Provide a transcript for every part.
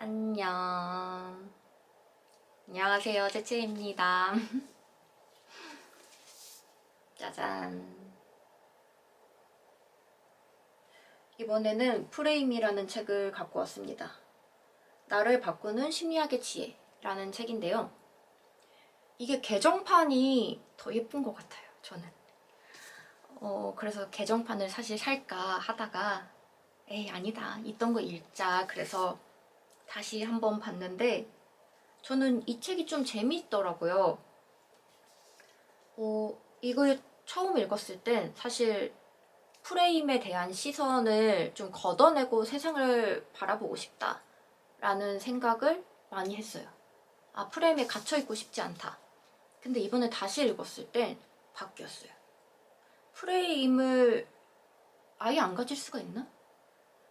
안녕. 안녕하세요. 채채입니다. 짜잔. 이번에는 프레임이라는 책을 갖고 왔습니다. 나를 바꾸는 심리학의 지혜라는 책인데요. 이게 개정판이 더 예쁜 것 같아요, 저는. 그래서 개정판을 사실 살까 하다가 에이, 아니다. 있던 거 읽자. 그래서 다시 한번 봤는데 저는 이 책이 좀 재미있더라고요. 이걸 처음 읽었을 땐 사실 프레임에 대한 시선을 좀 걷어내고 세상을 바라보고 싶다라는 생각을 많이 했어요. 아, 프레임에 갇혀있고 싶지 않다. 근데 이번에 다시 읽었을 땐 바뀌었어요. 프레임을 아예 안 가질 수가 있나?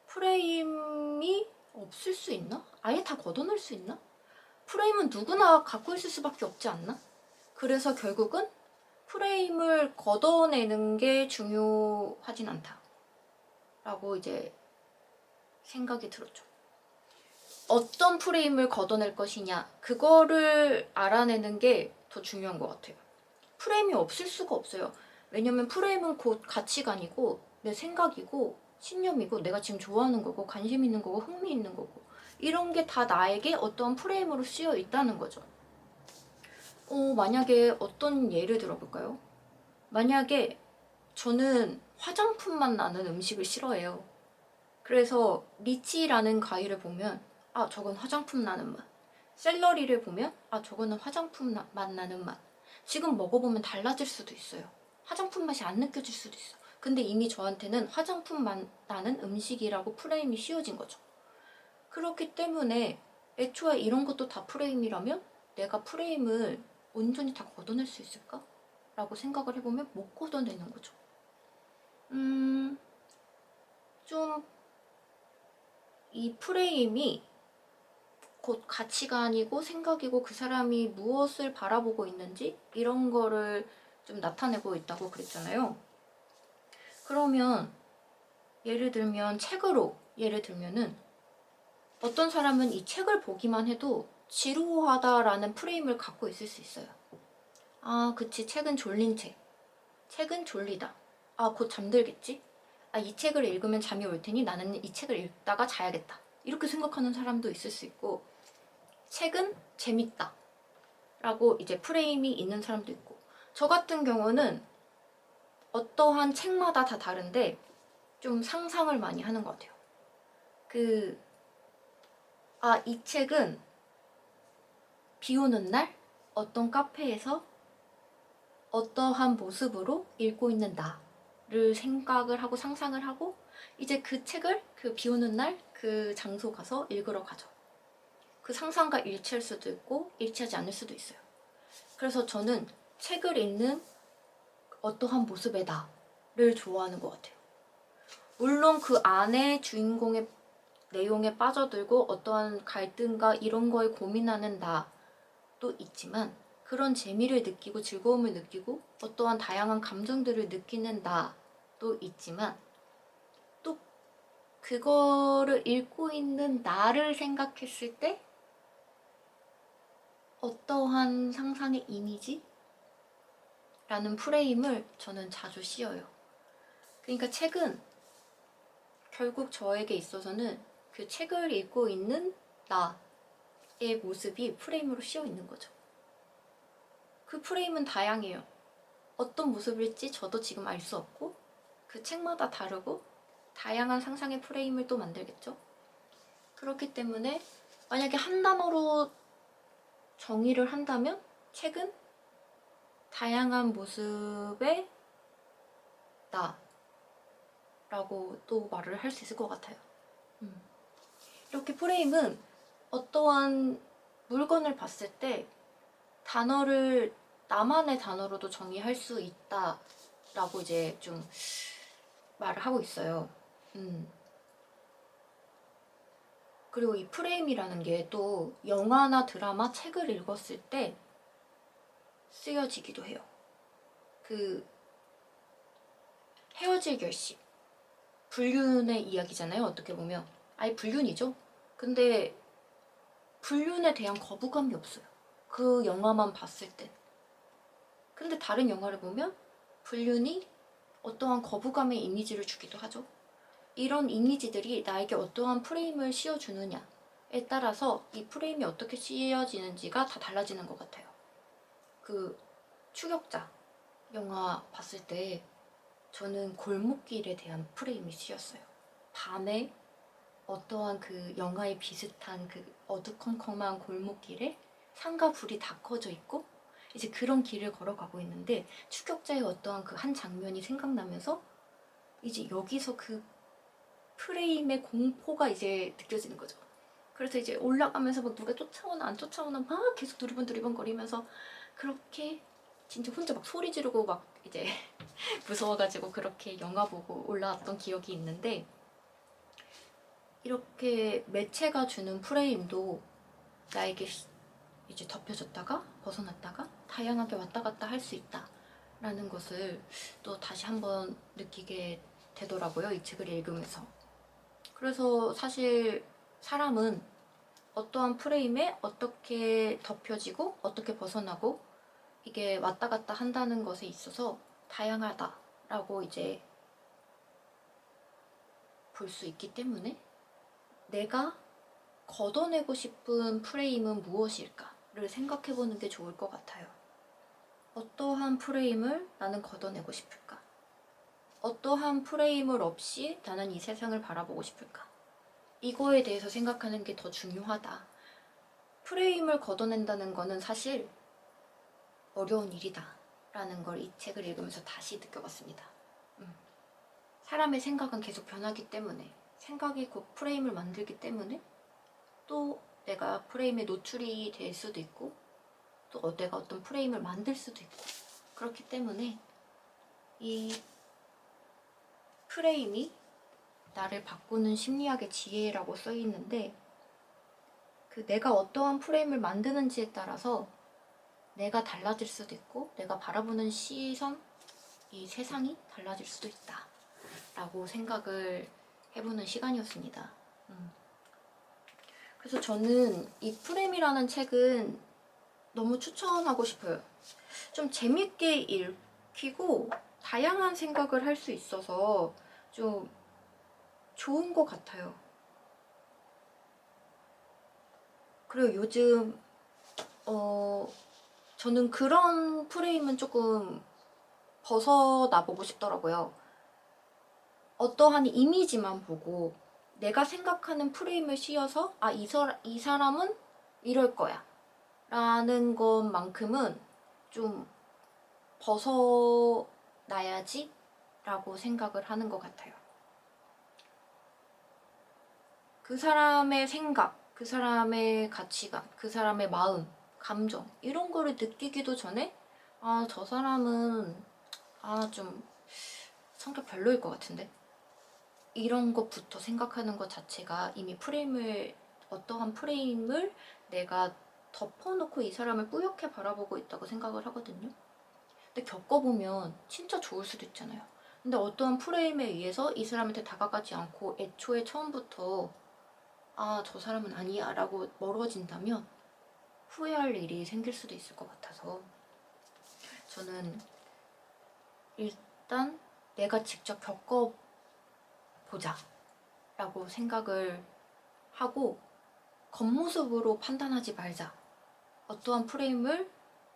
프레임이 없을 수 있나? 아예 다 걷어낼 수 있나? 프레임은 누구나 갖고 있을 수밖에 없지 않나? 그래서 결국은 프레임을 걷어내는 게 중요하진 않다 라고 이제 생각이 들었죠. 어떤 프레임을 걷어낼 것이냐, 그거를 알아내는 게 더 중요한 것 같아요. 프레임이 없을 수가 없어요. 왜냐면 프레임은 곧 가치관이고 내 생각이고 신념이고 내가 지금 좋아하는 거고 관심 있는 거고 흥미 있는 거고 이런 게 다 나에게 어떤 프레임으로 씌여 있다는 거죠. 만약에 어떤 예를 들어볼까요? 만약에 저는 화장품만 나는 음식을 싫어해요. 그래서 리치라는 과일을 보면 아, 저건 화장품 나는 맛. 샐러리를 보면 아, 저거는 화장품 맛 나는 맛. 지금 먹어보면 달라질 수도 있어요. 화장품 맛이 안 느껴질 수도 있어. 근데 이미 저한테는 화장품 맛 나는 음식이라고 프레임이 씌워진 거죠. 그렇기 때문에 애초에 이런 것도 다 프레임이라면 내가 프레임을 온전히 다 걷어낼 수 있을까? 라고 생각을 해보면 못 걷어내는 거죠. 좀 이 프레임이 곧 가치관이고 생각이고 그 사람이 무엇을 바라보고 있는지 이런 거를 좀 나타내고 있다고 그랬잖아요. 그러면 예를 들면은 어떤 사람은 이 책을 보기만 해도 지루하다라는 프레임을 갖고 있을 수 있어요. 아, 그치, 책은 졸린 책. 책은 졸리다. 아, 곧 잠들겠지? 아, 이 책을 읽으면 잠이 올 테니 나는 이 책을 읽다가 자야겠다. 이렇게 생각하는 사람도 있을 수 있고, 책은 재밌다. 라고 이제 프레임이 있는 사람도 있고, 저 같은 경우는 어떠한 책마다 다 다른데, 좀 상상을 많이 하는 것 같아요. 이 책은 비 오는 날 어떤 카페에서 어떠한 모습으로 읽고 있는 나를 생각을 하고 상상을 하고 이제 그 책을 그 비 오는 날 그 장소 가서 읽으러 가죠. 그 상상과 일치할 수도 있고 일치하지 않을 수도 있어요. 그래서 저는 책을 읽는 어떠한 모습의 나를 좋아하는 것 같아요. 물론 그 안에 주인공의 내용에 빠져들고 어떠한 갈등과 이런 거에 고민하는 나도 있지만 그런 재미를 느끼고 즐거움을 느끼고 어떠한 다양한 감정들을 느끼는 나도 있지만 또 그거를 읽고 있는 나를 생각했을 때 어떠한 상상의 이미지? 라는 프레임을 저는 자주 씌워요. 그러니까 책은 결국 저에게 있어서는 그 책을 읽고 있는 나의 모습이 프레임으로 씌워 있는 거죠. 그 프레임은 다양해요. 어떤 모습일지 저도 지금 알 수 없고 그 책마다 다르고 다양한 상상의 프레임을 또 만들겠죠. 그렇기 때문에 만약에 한 단어로 정의를 한다면 책은 다양한 모습의 나라고 또 말을 할 수 있을 것 같아요. 이렇게 프레임은 어떠한 물건을 봤을 때 단어를 나만의 단어로도 정의할 수 있다라고 이제 좀 말을 하고 있어요. 그리고 이 프레임이라는 게 또 영화나 드라마, 책을 읽었을 때 쓰여지기도 해요. 그 헤어질 결심, 불륜의 이야기잖아요. 어떻게 보면 아예 불륜이죠. 근데 불륜에 대한 거부감이 없어요. 그 영화만 봤을 땐. 근데 다른 영화를 보면 불륜이 어떠한 거부감의 이미지를 주기도 하죠. 이런 이미지들이 나에게 어떠한 프레임을 씌워주느냐에 따라서 이 프레임이 어떻게 씌워지는지가 다 달라지는 것 같아요. 그 추격자 영화 봤을 때 저는 골목길에 대한 프레임이 씌었어요. 밤에 어떠한 그 영화에 비슷한 그 어두컴컴한 골목길에 상가 불이 다 꺼져 있고 이제 그런 길을 걸어가고 있는데 추격자의 어떠한 그 한 장면이 생각나면서 이제 여기서 그 프레임의 공포가 이제 느껴지는 거죠. 그래서 이제 올라가면서 막 누가 쫓아오나 안 쫓아오나 막 계속 두리번두리번거리면서 그렇게 진짜 혼자 막 소리 지르고 막 이제 무서워가지고 그렇게 영화 보고 올라왔던 기억이 있는데 이렇게 매체가 주는 프레임도 나에게 이제 덮여졌다가 벗어났다가 다양하게 왔다 갔다 할 수 있다 라는 것을 또 다시 한번 느끼게 되더라고요. 이 책을 읽으면서. 그래서 사실 사람은 어떠한 프레임에 어떻게 덮여지고 어떻게 벗어나고 이게 왔다 갔다 한다는 것에 있어서 다양하다라고 이제 볼 수 있기 때문에 내가 걷어내고 싶은 프레임은 무엇일까를 생각해보는 게 좋을 것 같아요. 어떠한 프레임을 나는 걷어내고 싶을까? 어떠한 프레임을 없이 나는 이 세상을 바라보고 싶을까? 이거에 대해서 생각하는 게 더 중요하다. 프레임을 걷어낸다는 거는 사실 어려운 일이다 라는 걸 이 책을 읽으면서 다시 느껴봤습니다. 사람의 생각은 계속 변하기 때문에 생각이 곧 프레임을 만들기 때문에 또 내가 프레임에 노출이 될 수도 있고 또 내가 어떤 프레임을 만들 수도 있고 그렇기 때문에 이 프레임이 나를 바꾸는 심리학의 지혜라고 써있는데 그 내가 어떠한 프레임을 만드는지에 따라서 내가 달라질 수도 있고 내가 바라보는 시선, 이 세상이 달라질 수도 있다 라고 생각을 해보는 시간이었습니다. 그래서 저는 이 프레임이라는 책은 너무 추천하고 싶어요. 좀 재밌게 읽히고 다양한 생각을 할 수 있어서 좀 좋은 것 같아요. 그리고 요즘 저는 그런 프레임은 조금 벗어나보고 싶더라고요. 어떠한 이미지만 보고 내가 생각하는 프레임을 씌워서 이 사람은 이럴 거야 라는 것만큼은 좀 벗어나야지 라고 생각을 하는 것 같아요. 그 사람의 생각, 그 사람의 가치관, 그 사람의 마음, 감정 이런 거를 느끼기도 전에 저 사람은 좀 성격 별로일 것 같은데 이런 것부터 생각하는 것 자체가 이미 어떠한 프레임을 내가 덮어놓고 이 사람을 뿌옇게 바라보고 있다고 생각을 하거든요. 근데 겪어보면 진짜 좋을 수도 있잖아요. 근데 어떠한 프레임에 의해서 이 사람한테 다가가지 않고 애초에 처음부터 저 사람은 아니야 라고 멀어진다면 후회할 일이 생길 수도 있을 것 같아서 저는 일단 내가 직접 겪어보자 라고 생각을 하고 겉모습으로 판단하지 말자, 어떠한 프레임을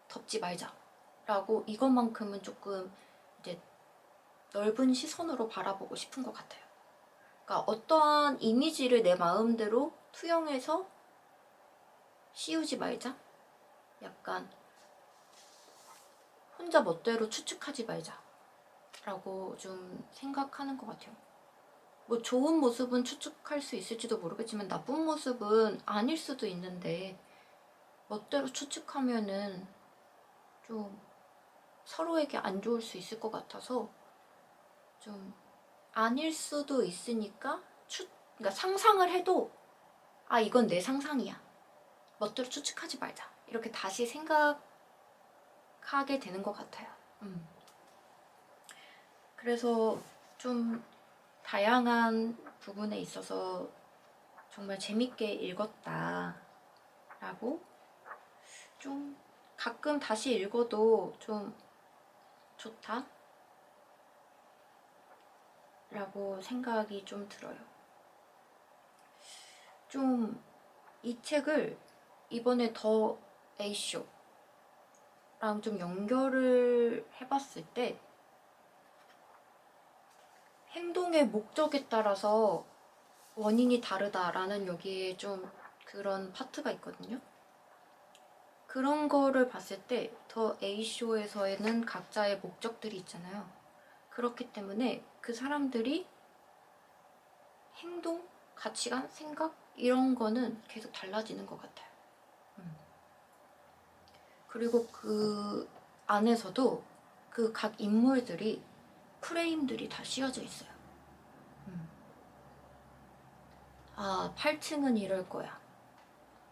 덮지 말자 라고 이것만큼은 조금 이제 넓은 시선으로 바라보고 싶은 것 같아요. 그러니까 어떠한 이미지를 내 마음대로 투영해서 씌우지 말자, 약간 혼자 멋대로 추측하지 말자 라고 좀 생각하는 것 같아요. 뭐 좋은 모습은 추측할 수 있을지도 모르겠지만 나쁜 모습은 아닐 수도 있는데 멋대로 추측하면은 좀 서로에게 안 좋을 수 있을 것 같아서 좀 아닐 수도 있으니까 그러니까 상상을 해도 이건 내 상상이야, 멋대로 추측하지 말자 이렇게 다시 생각하게 되는 것 같아요. 그래서 좀 다양한 부분에 있어서 정말 재밌게 읽었다 라고 좀 가끔 다시 읽어도 좀 좋다 라고 생각이 좀 들어요. 좀 이 책을 이번에 더 A쇼랑 좀 연결을 해봤을 때 행동의 목적에 따라서 원인이 다르다라는 여기에 좀 그런 파트가 있거든요. 그런 거를 봤을 때 더 A쇼에서에는 각자의 목적들이 있잖아요. 그렇기 때문에 그 사람들이 행동, 가치관, 생각 이런 거는 계속 달라지는 것 같아요. 그리고 그 안에서도 그 각 인물들이 프레임들이 다 씌워져 있어요. 아, 8층은 이럴 거야.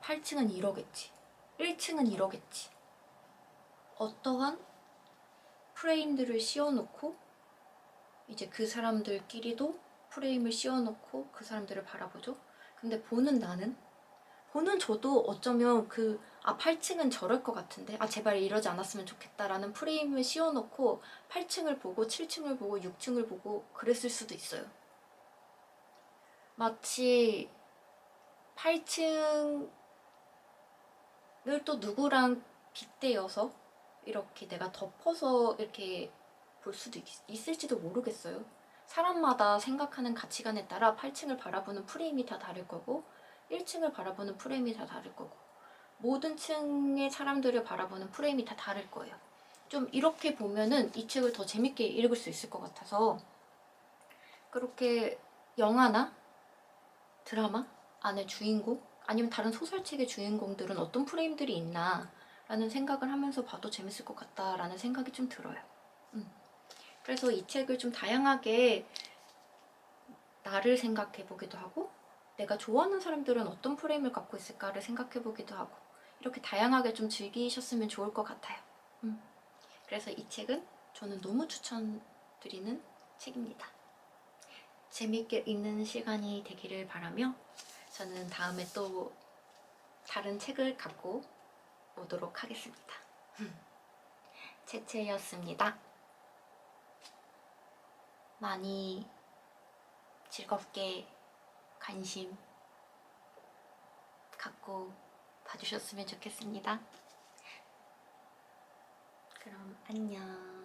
8층은 이러겠지. 1층은 이러겠지. 어떠한 프레임들을 씌워놓고 이제 그 사람들끼리도 프레임을 씌워놓고 그 사람들을 바라보죠. 근데 보는 저도 어쩌면 8층은 저럴 것 같은데 제발 이러지 않았으면 좋겠다라는 프레임을 씌워놓고 8층을 보고 7층을 보고 6층을 보고 그랬을 수도 있어요. 마치 8층을 또 누구랑 빗대어서 이렇게 내가 덮어서 이렇게 볼 수도 있을지도 모르겠어요. 사람마다 생각하는 가치관에 따라 8층을 바라보는 프레임이 다 다를 거고 1층을 바라보는 프레임이 다 다를 거고 모든 층의 사람들을 바라보는 프레임이 다 다를 거예요. 좀 이렇게 보면은 이 책을 더 재밌게 읽을 수 있을 것 같아서 그렇게 영화나 드라마 안에 주인공 아니면 다른 소설책의 주인공들은 어떤 프레임들이 있나 라는 생각을 하면서 봐도 재밌을 것 같다라는 생각이 좀 들어요. 그래서 이 책을 좀 다양하게 나를 생각해 보기도 하고 내가 좋아하는 사람들은 어떤 프레임을 갖고 있을까를 생각해 보기도 하고 이렇게 다양하게 좀 즐기셨으면 좋을 것 같아요. 그래서 이 책은 저는 너무 추천드리는 책입니다. 재밌게 읽는 시간이 되기를 바라며 저는 다음에 또 다른 책을 갖고 오도록 하겠습니다. 채채였습니다. 많이 즐겁게 관심 갖고 봐주셨으면 좋겠습니다. 그럼 안녕.